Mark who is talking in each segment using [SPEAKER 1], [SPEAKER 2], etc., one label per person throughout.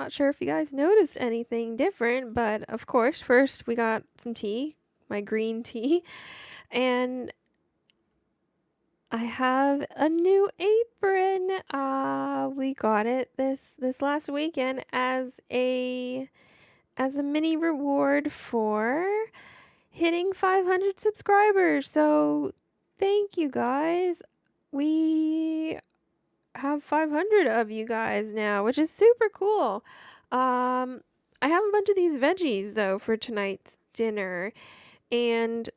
[SPEAKER 1] not sure if you guys noticed anything different, but of course, first we got some tea, my green tea, and I have a new apron. We got it this last weekend as a mini reward for hitting 500 subscribers. So, thank you guys. We have 500 of you guys now, which is super cool. Um, I have a bunch of these veggies though for tonight's dinner, and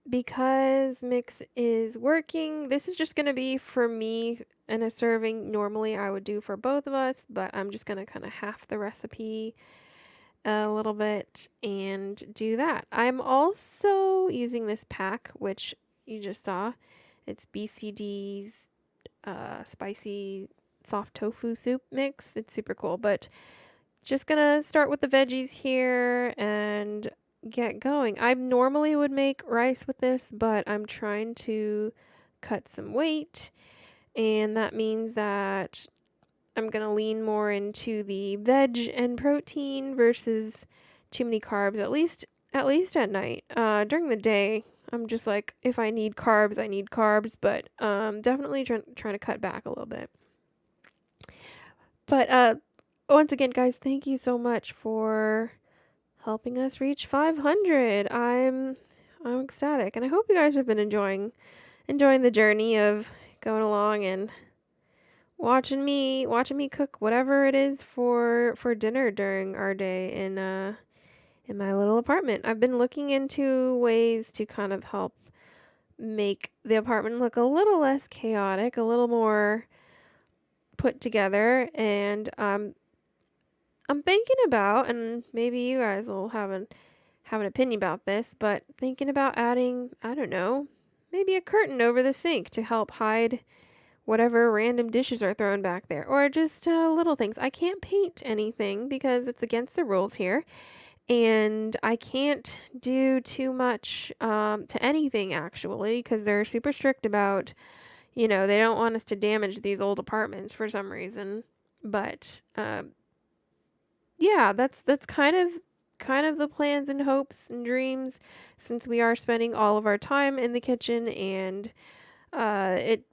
[SPEAKER 1] because Mix is working, this is just gonna be for me and a serving. Normally I would do for both of us, but I'm just gonna kind of half the recipe a little bit and do that. I'm also using this pack, which you just saw. It's BCD's spicy soft tofu soup mix. It's super cool, but just gonna start with the veggies here and get going. I normally would make rice with this, but I'm trying to cut some weight, and that means that I'm gonna lean more into the veg and protein versus too many carbs, at least at night. During the day, I'm just like, if I need carbs, I need carbs, but definitely trying to cut back a little bit. But once again, guys, thank you so much for helping us reach 500. I'm ecstatic, and I hope you guys have been enjoying the journey of going along and watching me cook whatever it is for dinner during our day in my little apartment. I've been looking into ways to kind of help make the apartment look a little less chaotic, a little more put together, and I'm thinking about, and maybe you guys will have an opinion about this, but thinking about adding, I don't know, maybe a curtain over the sink to help hide whatever random dishes are thrown back there, or just little things. I can't paint anything because it's against the rules here, and I can't do too much to anything actually because they're super strict about, they don't want us to damage these old apartments for some reason. But yeah, that's kind of the plans and hopes and dreams, since we are spending all of our time in the kitchen, and it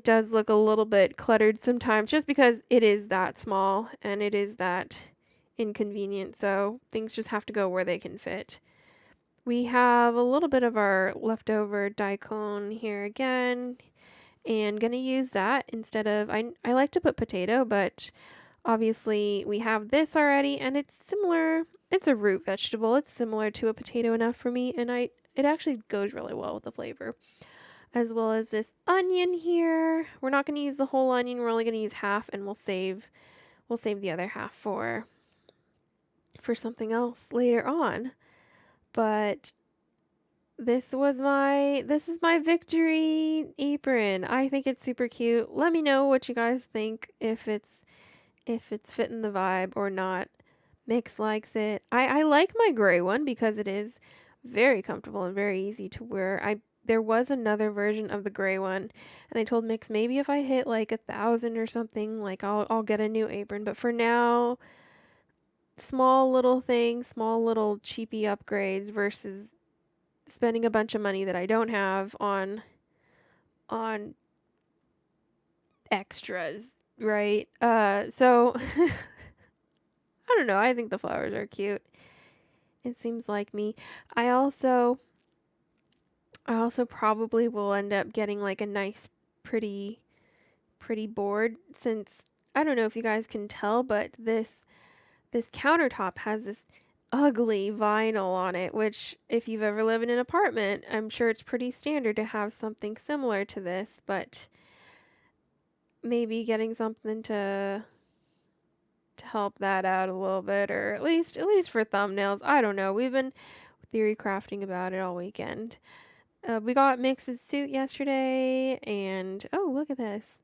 [SPEAKER 1] does look a little bit cluttered sometimes just because it is that small and it is that inconvenient. So things just have to go where they can fit. We have a little bit of our leftover daikon here again, and gonna use that instead of, I like to put potato, but obviously we have this already, and it's similar. It's a root vegetable. It's similar to a potato enough for me, and it actually goes really well with the flavor. As well as this onion here. We're not going to use the whole onion. We're only going to use half, and we'll save the other half for something else later on. But this is my victory apron. I think it's super cute. Let me know what you guys think, if it's fitting the vibe or not. Mix likes it. I like my gray one because it is very comfortable and very easy to wear. There was another version of the gray one, and I told Mix maybe if I hit like 1,000 or something, like I'll get a new apron. But for now, small little things, small little cheapy upgrades versus spending a bunch of money that I don't have on extras, right? So I don't know. I think the flowers are cute. It seems like me. I also probably will end up getting like a nice, pretty board, since I don't know if you guys can tell, but this countertop has this ugly vinyl on it, which if you've ever lived in an apartment, I'm sure it's pretty standard to have something similar to this, but maybe getting something to help that out a little bit, or at least for thumbnails. I don't know. We've been theory crafting about it all weekend. We got Mix's suit yesterday, and oh, look at this.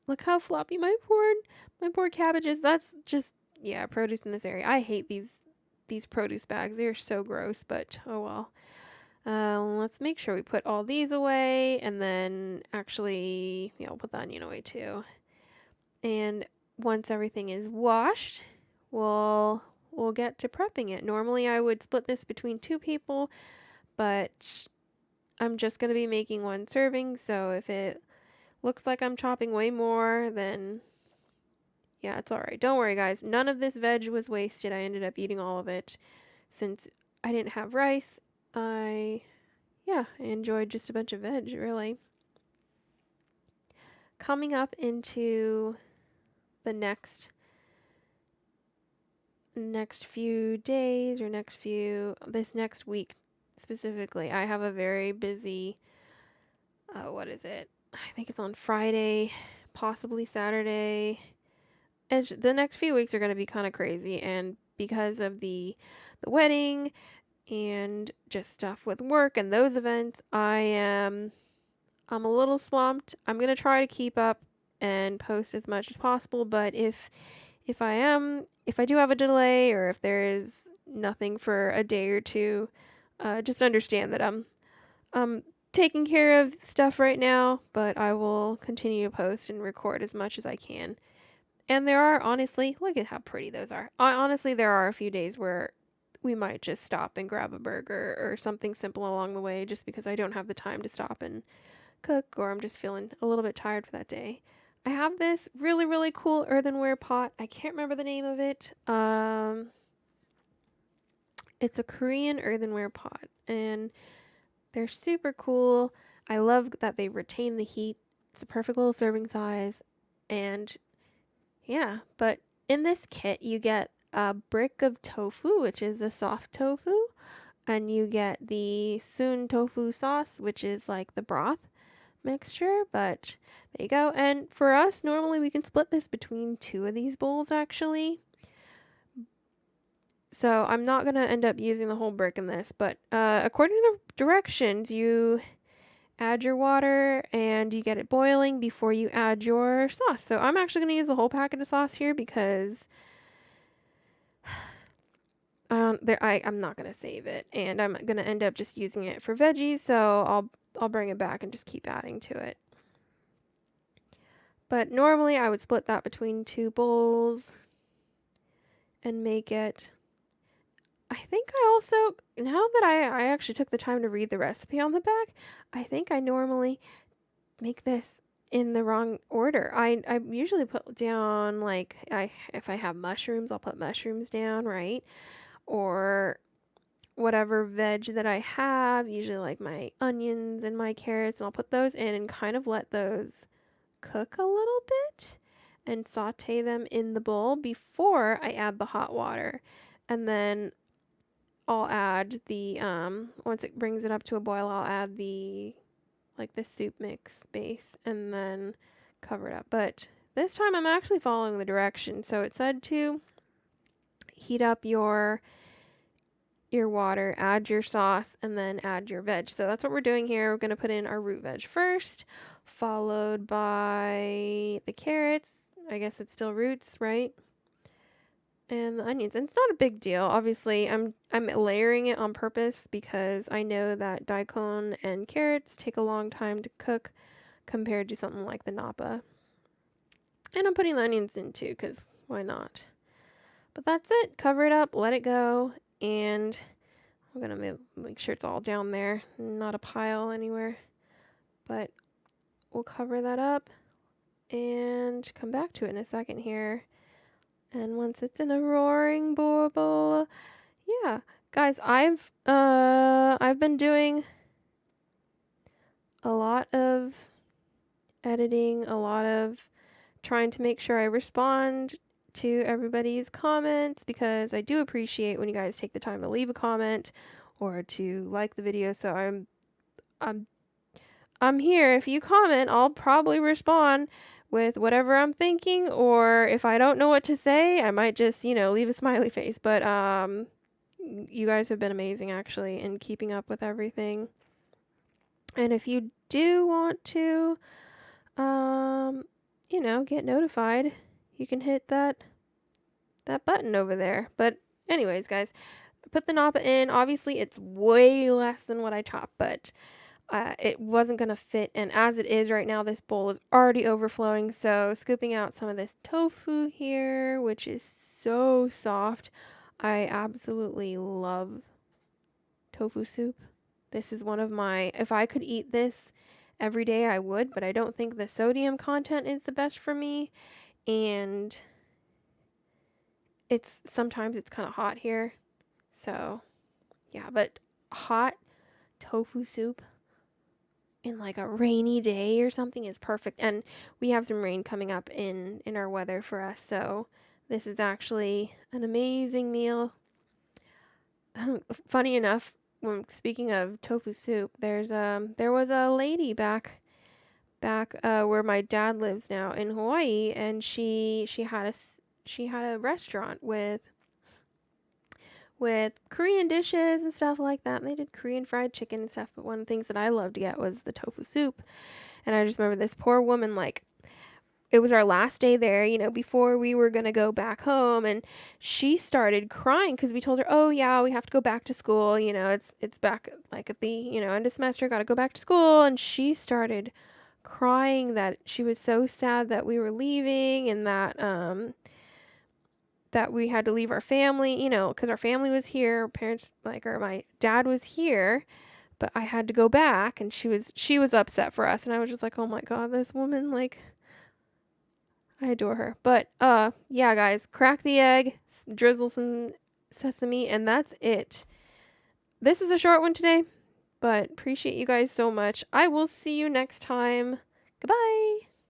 [SPEAKER 1] Look how floppy my poor cabbage is. That's just, yeah, produce in this area. I hate these produce bags. They're so gross, but oh well. Let's make sure we put all these away, and then actually, yeah, we'll put the onion away too. And once everything is washed, we'll get to prepping it. Normally I would split this between 2 people, but I'm just going to be making 1 serving, so if it looks like I'm chopping way more, then yeah, it's all right. Don't worry, guys. None of this veg was wasted. I ended up eating all of it since I didn't have rice. I enjoyed just a bunch of veg, really. Coming up into the next few days, or this next week specifically, I have a very busy, what is it? I think it's on Friday, possibly Saturday. And the next few weeks are going to be kind of crazy, and because of the wedding and just stuff with work and those events, I'm a little swamped. I'm going to try to keep up and post as much as possible, but if I do have a delay, or if there is nothing for a day or two, just understand that I'm taking care of stuff right now, but I will continue to post and record as much as I can. And there are, honestly, look at how pretty those are. Honestly, there are a few days where we might just stop and grab a burger or something simple along the way, just because I don't have the time to stop and cook, or I'm just feeling a little bit tired for that day. I have this really, really cool earthenware pot. I can't remember the name of it. It's a Korean earthenware pot, and they're super cool. I love that they retain the heat. It's a perfect little serving size, and yeah, but in this kit, you get a brick of tofu, which is a soft tofu, and you get the sun tofu sauce, which is like the broth mixture, but there you go. And for us, normally we can split this between 2 of these bowls, actually. So I'm not going to end up using the whole brick in this, but according to the directions, you add your water and you get it boiling before you add your sauce. So I'm actually going to use the whole packet of sauce here, because I'm not going to save it, and I'm going to end up just using it for veggies, so I'll bring it back and just keep adding to it. But normally I would split that between 2 bowls and make it. I think I also, now that I actually took the time to read the recipe on the back, I think I normally make this in the wrong order. I usually put down, like, if I have mushrooms, I'll put mushrooms down, right? Or whatever veg that I have, usually like my onions and my carrots, and I'll put those in and kind of let those cook a little bit and saute them in the bowl before I add the hot water. And then I'll add the, once it brings it up to a boil, I'll add the soup mix base and then cover it up. But this time I'm actually following the directions. So it said to heat up your water, add your sauce, and then add your veg. So that's what we're doing here. We're going to put in our root veg first, followed by the carrots. I guess it's still roots, right? And the onions. And it's not a big deal. Obviously, I'm layering it on purpose because I know that daikon and carrots take a long time to cook compared to something like the napa. And I'm putting the onions in too, because why not? But that's it. Cover it up, let it go, and I'm gonna make sure it's all down there, not a pile anywhere. But we'll cover that up and come back to it in a second here. And once it's in a roaring boil, yeah, guys, I've been doing a lot of editing, a lot of trying to make sure I respond to everybody's comments, because I do appreciate when you guys take the time to leave a comment or to like the video. So I'm here. If you comment, I'll probably respond with whatever I'm thinking, or if I don't know what to say, I might just, leave a smiley face. But you guys have been amazing, actually, in keeping up with everything. And if you do want to get notified, you can hit that button over there. But anyways, guys, put the napa in. Obviously, it's way less than what I chopped, but It wasn't going to fit. And as it is right now, this bowl is already overflowing. So scooping out some of this tofu here, which is so soft. I absolutely love tofu soup. This is one of my, if I could eat this every day, I would, but I don't think the sodium content is the best for me. And sometimes it's kind of hot here. So yeah, but hot tofu soup in like a rainy day or something is perfect. And we have some rain coming up in our weather for us, so this is actually an amazing meal. Funny enough, when speaking of tofu soup, there was a lady back where my dad lives now in Hawaii, and she had a restaurant with Korean dishes and stuff like that. And they did Korean fried chicken and stuff. But one of the things that I loved to get was the tofu soup. And I just remember this poor woman, like, it was our last day there, before we were going to go back home. And she started crying because we told her, oh, yeah, we have to go back to school. It's back like at the, end of semester, got to go back to school. And she started crying that she was so sad that we were leaving and that we had to leave our family, because our family was here, parents, or my dad was here, but I had to go back, and she was upset for us, and I was just like, oh my God, this woman, like, I adore her. But, yeah, guys, crack the egg, drizzle some sesame, and that's it. This is a short one today, but appreciate you guys so much. I will see you next time. Goodbye.